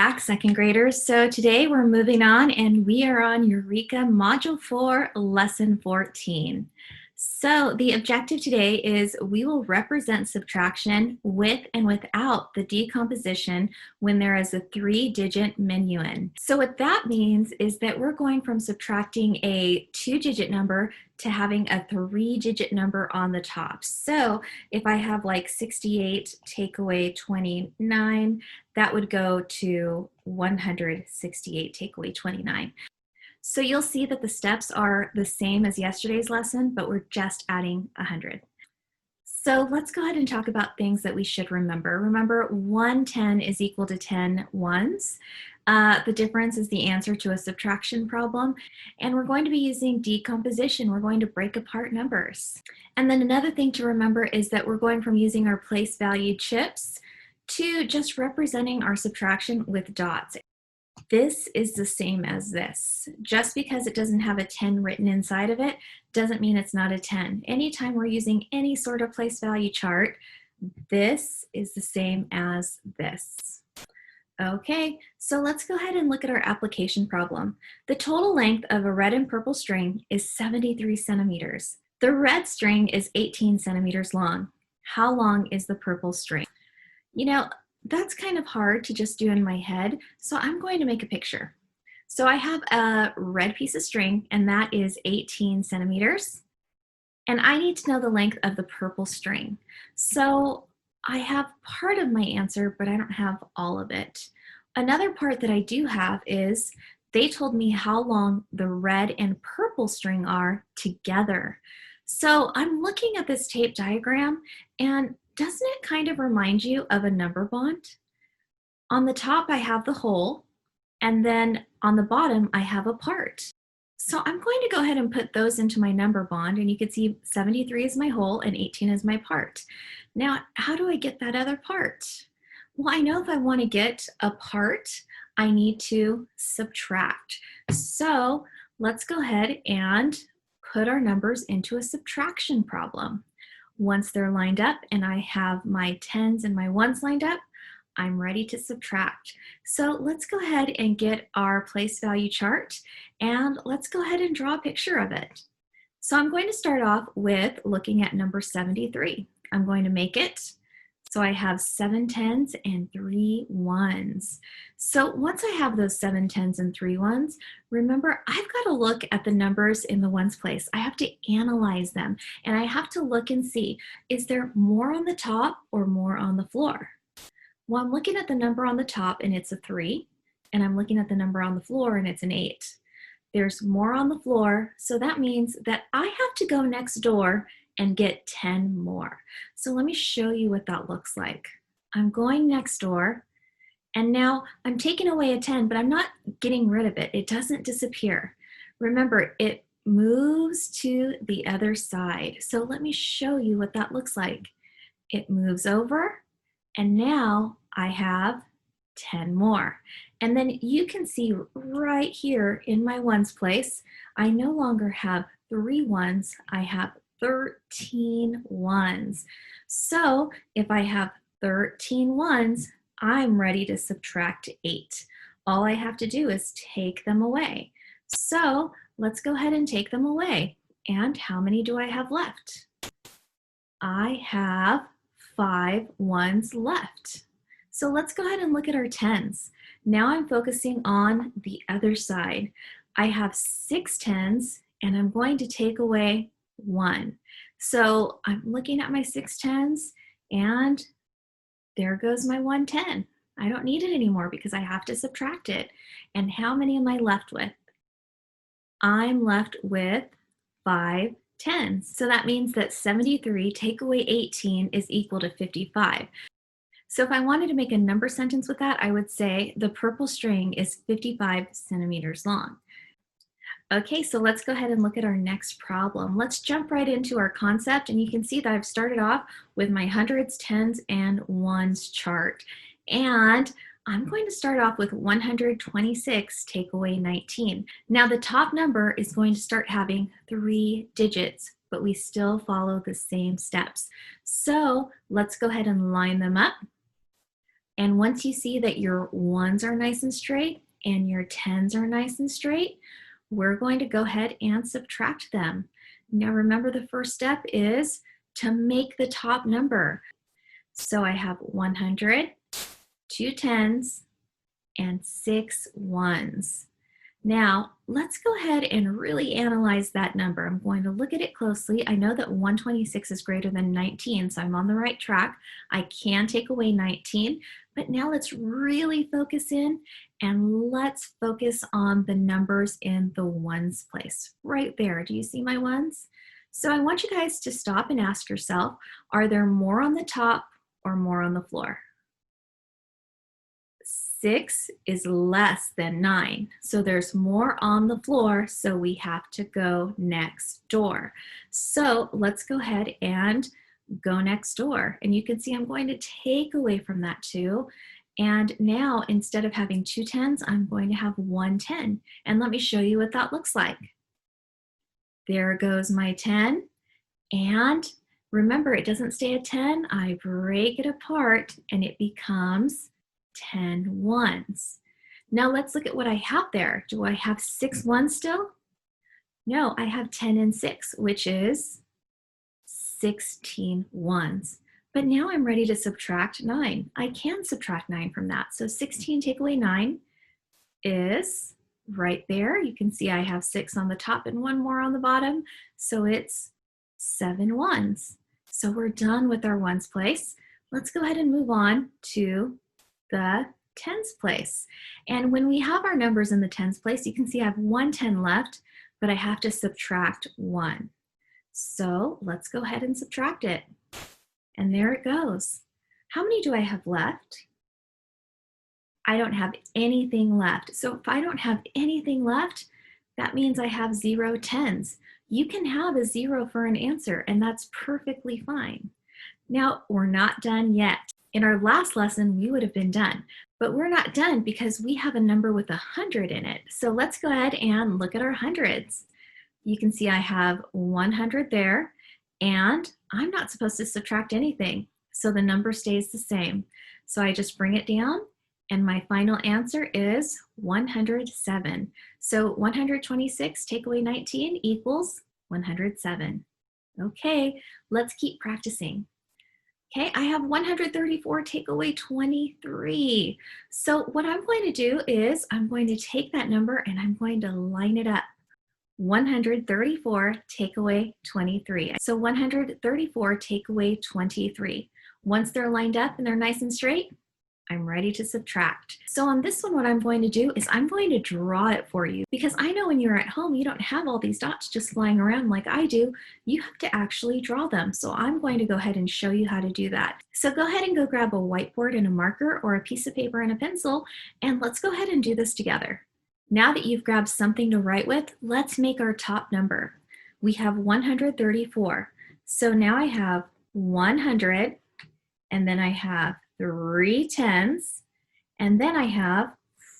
back, second graders. So today we're moving on and we are on Eureka Module 4, Lesson 14. So the objective today is we will represent subtraction with and without the decomposition when there is a 3-digit minuend. So what that means is that we're going from subtracting a 2-digit number to having a 3-digit number on the top. So if I have like 68 take away 29, that would go to 168 take away 29. So you'll see that the steps are the same as yesterday's lesson, but we're just adding 100. So let's go ahead and talk about things that we should remember. Remember, 110 is equal to 10 ones. The difference is the answer to a subtraction problem. And we're going to be using decomposition. We're going to break apart numbers. And then another thing to remember is that we're going from using our place value chips to just representing our subtraction with dots. This is the same as this. Just because it doesn't have a 10 written inside of it doesn't mean it's not a 10. Anytime we're using any sort of place value chart, this is the same as this. Okay, so let's go ahead and look at our application problem. The total length of a red and purple string is 73 centimeters. The red string is 18 centimeters long. How long is the purple string? You know, that's kind of hard to just do in my head, so I'm going to make a picture. So I have a red piece of string, and that is 18 centimeters. And I need to know the length of the purple string. So I have part of my answer, but I don't have all of it. Another part that I do have is they told me how long the red and purple string are together. So I'm looking at this tape diagram, and doesn't it kind of remind you of a number bond? On the top, I have the whole, and then on the bottom, I have a part. So I'm going to go ahead and put those into my number bond, and you can see 73 is my whole and 18 is my part. Now, how do I get that other part? Well, I know if I want to get a part, I need to subtract. So let's go ahead and put our numbers into a subtraction problem. Once they're lined up and I have my tens and my ones lined up, I'm ready to subtract. So let's go ahead and get our place value chart, and let's go ahead and draw a picture of it. So I'm going to start off with looking at number 73. I'm going to make it. So I have 7 tens and 3 ones. So once I have those 7 tens and 3 ones, remember I've got to look at the numbers in the ones place. I have to analyze them, and I have to look and see, is there more on the top or more on the floor? Well, I'm looking at the number on the top and it's a 3, and I'm looking at the number on the floor and it's an 8. There's more on the floor, so that means that I have to go next door and get 10 more. So let me show you what that looks like. I'm going next door, and now I'm taking away a 10, but I'm not getting rid of it. It doesn't disappear. Remember, it moves to the other side. So let me show you what that looks like. It moves over, and now I have 10 more. And then you can see right here in my ones place, I no longer have 3 ones, I have 13 ones. So if I have 13 ones, I'm ready to subtract 8. All I have to do is take them away. So let's go ahead and take them away. And how many do I have left? I have 5 ones left. So let's go ahead and look at our tens. Now I'm focusing on the other side. I have 6 tens, and I'm going to take away 1. So I'm looking at my 6 tens, and there goes my 110. I don't need it anymore because I have to subtract it. And how many am I left with? I'm left with 5 tens. So that means that 73 take away 18 is equal to 55. So if I wanted to make a number sentence with that, I would say the purple string is 55 centimeters long. Okay, so let's go ahead and look at our next problem. Let's jump right into our concept, and you can see that I've started off with my hundreds, tens, and ones chart. And I'm going to start off with 126 take away 19. Now the top number is going to start having 3 digits, but we still follow the same steps. So let's go ahead and line them up. And once you see that your ones are nice and straight and your tens are nice and straight, we're going to go ahead and subtract them. Now remember, the first step is to make the top number. So I have 100, 2 tens, and 6 ones. Now, let's go ahead and really analyze that number. I'm going to look at it closely. I know that 126 is greater than 19, so I'm on the right track. I can take away 19, but now let's really focus in and let's focus on the numbers in the ones place. Right there, do you see my ones? So I want you guys to stop and ask yourself, are there more on the top or more on the floor? 6 is less than 9. So there's more on the floor, so we have to go next door. So let's go ahead and go next door. And you can see I'm going to take away from that 2. And now instead of having 2 tens, I'm going to have 1 10. And let me show you what that looks like. There goes my 10. And remember, it doesn't stay at 10. I break it apart and it becomes 10 ones. Now let's look at what I have there. Do I have 6 ones still? No, I have 10 and 6, which is 16 ones. But now I'm ready to subtract 9. I can subtract 9 from that. So 16 take away 9 is right there. You can see I have 6 on the top and 1 more on the bottom. So it's 7 ones. So we're done with our ones place. Let's go ahead and move on to the tens place. And when we have our numbers in the tens place, you can see I have 1 10 left, but I have to subtract 1. So let's go ahead and subtract it. And there it goes. How many do I have left? I don't have anything left. So if I don't have anything left, that means I have 0 tens. You can have a 0 for an answer, and that's perfectly fine. Now, we're not done yet. In our last lesson, we would have been done, but we're not done because we have a number with 100 in it. So let's go ahead and look at our hundreds. You can see I have 100 there, and I'm not supposed to subtract anything. So the number stays the same. So I just bring it down, and my final answer is 107. So 126 take away 19 equals 107. Okay, let's keep practicing. Okay, I have 134 take away 23. So what I'm going to do is I'm going to take that number and I'm going to line it up. 134 take away 23. So 134 take away 23. Once they're lined up and they're nice and straight, I'm ready to subtract. So on this one, what I'm going to do is I'm going to draw it for you because I know when you're at home, you don't have all these dots just flying around like I do. You have to actually draw them. So I'm going to go ahead and show you how to do that. So go ahead and go grab a whiteboard and a marker or a piece of paper and a pencil, and let's go ahead and do this together. Now that you've grabbed something to write with, let's make our top number. We have 134. So now I have 100, and then I have 3 tens, and then I have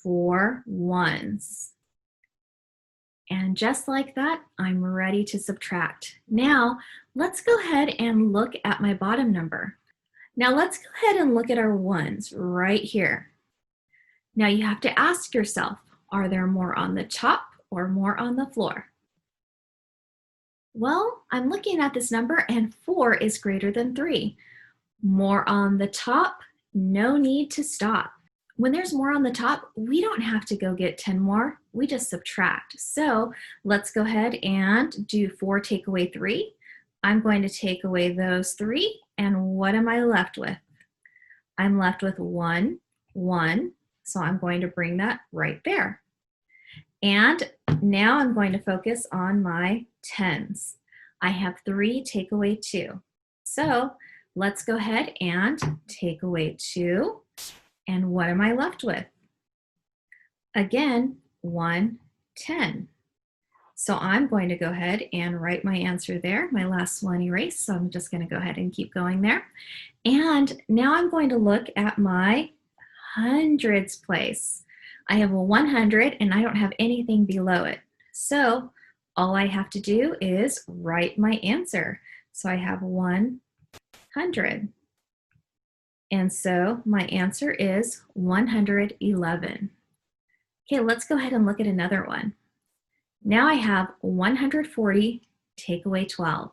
4 ones. And just like that, I'm ready to subtract. Now, let's go ahead and look at my bottom number. Now let's go ahead and look at our ones right here. Now you have to ask yourself, are there more on the top or more on the floor? Well, I'm looking at this number and 4 is greater than 3. More on the top, no need to stop. When there's more on the top, we don't have to go get 10 more, we just subtract. So let's go ahead and do 4 take away 3. I'm going to take away those 3, and what am I left with? I'm left with 1, 1, so I'm going to bring that right there. And now I'm going to focus on my tens. I have 3 take away 2. So let's go ahead and take away 2. And what am I left with? Again, 1, 10. So I'm going to go ahead and write my answer there. My last one erased, so I'm just going to go ahead and keep going there. And now I'm going to look at my hundreds place. I have a 100 and I don't have anything below it. So all I have to do is write my answer. So I have 100. And so my answer is 111. Okay, let's go ahead and look at another one. Now I have 140, take away 12.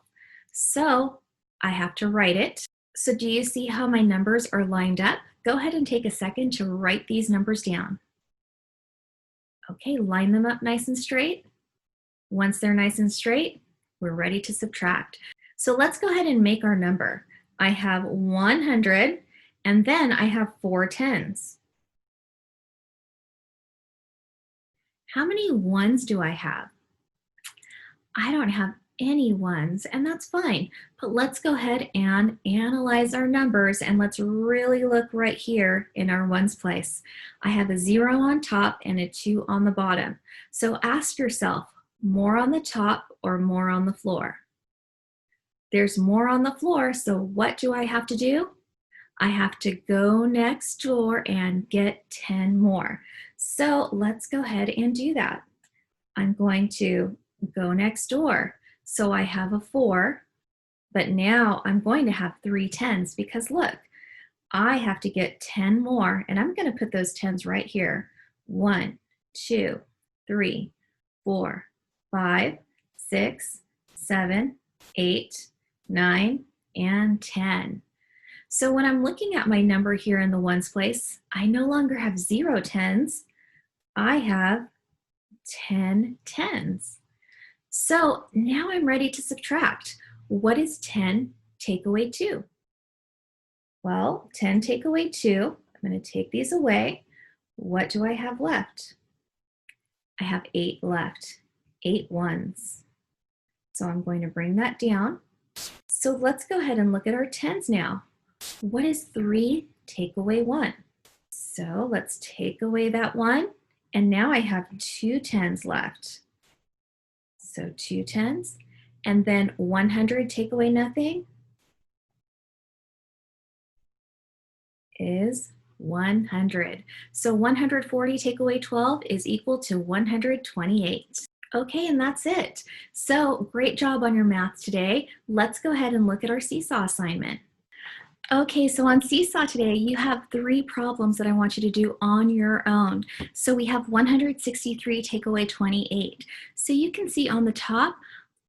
So I have to write it. So do you see how my numbers are lined up? Go ahead and take a second to write these numbers down. Okay, line them up nice and straight. Once they're nice and straight, we're ready to subtract. So let's go ahead and make our number. I have 100, and then I have 4 tens. How many ones do I have? I don't have any ones, and that's fine. But let's go ahead and analyze our numbers, and let's really look right here in our ones place. I have a 0 on top and a 2 on the bottom. So ask yourself, more on the top or more on the floor? There's more on the floor, so what do I have to do? I have to go next door and get 10 more. So let's go ahead and do that. I'm going to go next door. So I have a 4, but now I'm going to have 3 tens because look, I have to get 10 more, and I'm going to put those tens right here. 1, 2, 3, 4, 5, 6, 7, 8, 9, and 10. So when I'm looking at my number here in the ones place, I no longer have 0 tens. I have 10 tens. So now I'm ready to subtract. What is 10 take away 2? Well, 10 take away 2, I'm going to take these away. What do I have left? I have 8 left, 8 ones. So I'm going to bring that down. So let's go ahead and look at our tens now. What is 3 take away 1? So let's take away that 1, and now I have 2 tens left. So 2 tens, and then 100 take away nothing is 100. So 140 take away 12 is equal to 128. Okay, and that's it. So great job on your math today. Let's go ahead and look at our seesaw assignment. Okay, so on Seesaw today, you have 3 problems that I want you to do on your own. So we have 163 take away 28. So you can see on the top,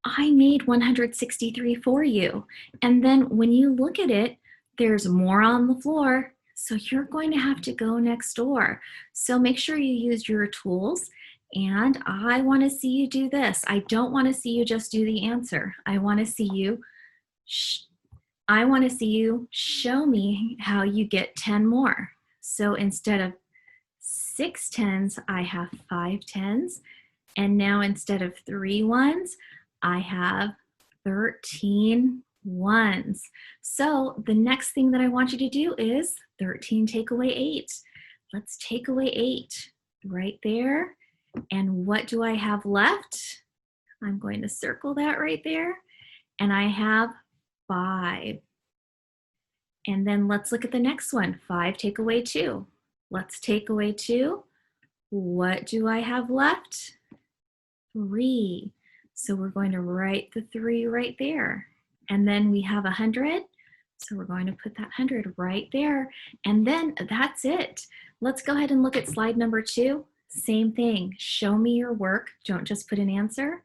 I made 163 for you. And then when you look at it, there's more on the floor. So you're going to have to go next door. So make sure you use your tools. And I want to see you do this. I don't want to see you just do the answer. I want to see you show me how you get 10 more. So instead of 6 tens, I have 5 tens. And now instead of 3 ones, I have 13 ones. So the next thing that I want you to do is 13 take away 8. Let's take away 8 right there. And what do I have left? I'm going to circle that right there. And I have 5. And then let's look at the next one. 5 take away 2. Let's take away 2. What do I have left? 3. So we're going to write the 3 right there. And then we have 100. So we're going to put that 100 right there. And then that's it. Let's go ahead and look at slide number 2. Same thing. Show me your work. Don't just put an answer.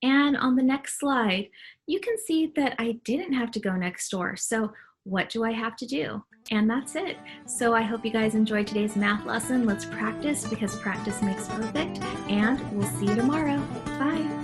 And on the next slide, you can see that I didn't have to go next door. So what do I have to do? And that's it. So I hope you guys enjoyed today's math lesson. Let's practice because practice makes perfect. And we'll see you tomorrow. Bye.